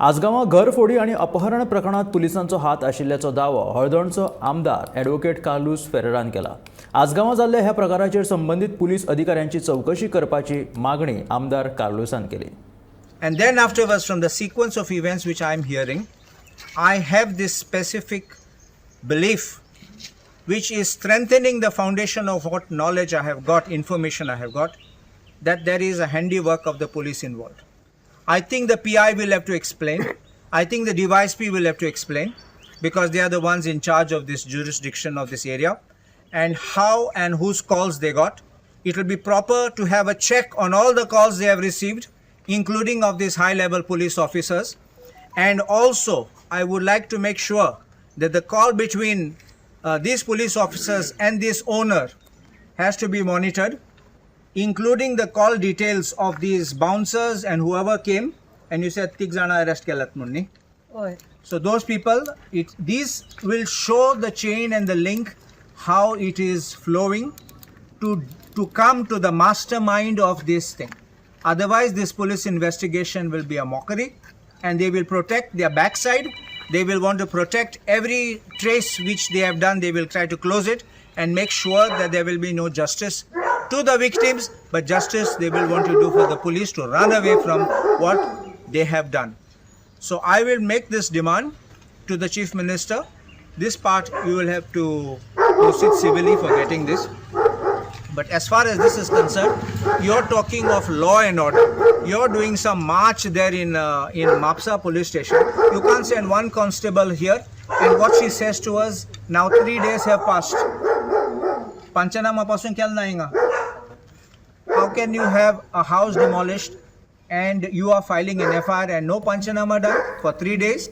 आसगांवां घरफोडी आणि अपहरण प्रकरणात पुलिसांचो हात आशिल्ल्याचो दावो हळदणचो आमदार ॲडव्होकेट कार्लोस फेरेरान केला। आसगांवां जाल्ल्या ह्या प्रकाराचेर संबंधित पुलीस अधिकाऱ्यांची चौकशी करपाची मागणी आमदार कार्लोसान केली। And then afterwards, from the sequence of events which I am hearing, I have this specific belief which is strengthening the foundation of what knowledge I have got, information I have got, that there is a handiwork of the police involved. I think the PI will have to explain. I think the DYSP will have to explain, because they are the ones in charge of this jurisdiction of this area, and how and whose calls they got. It will be proper to have a check on all the calls they have received, including of these high-level police officers. And also, I would like to make sure that the call between these police officers and this owner has to be monitored, including the call details of these bouncers and whoever came. And you said tig jana arrest kelat munni. So those people, these will show the chain and the link, how it is flowing to come to the mastermind of this thing. Otherwise, this police investigation will be a mockery, and they will protect their backside. They will want to protect every trace which they have done. They will try to close it and make sure that there will be no justice to the victims, but justice they will want to do for the police to run away from what they have done. So I will make this demand to the Chief Minister. This part you will have to proceed civilly for getting this. But as far as this is concerned, you're talking of law and order. You're doing some march there in Mapsa police station. You can't send one constable here. And what she says to us, now 3 days have passed. Panchanama pasun kya nainga? How can you have a house demolished and you are filing an FIR and no Panchanama done for 3 days?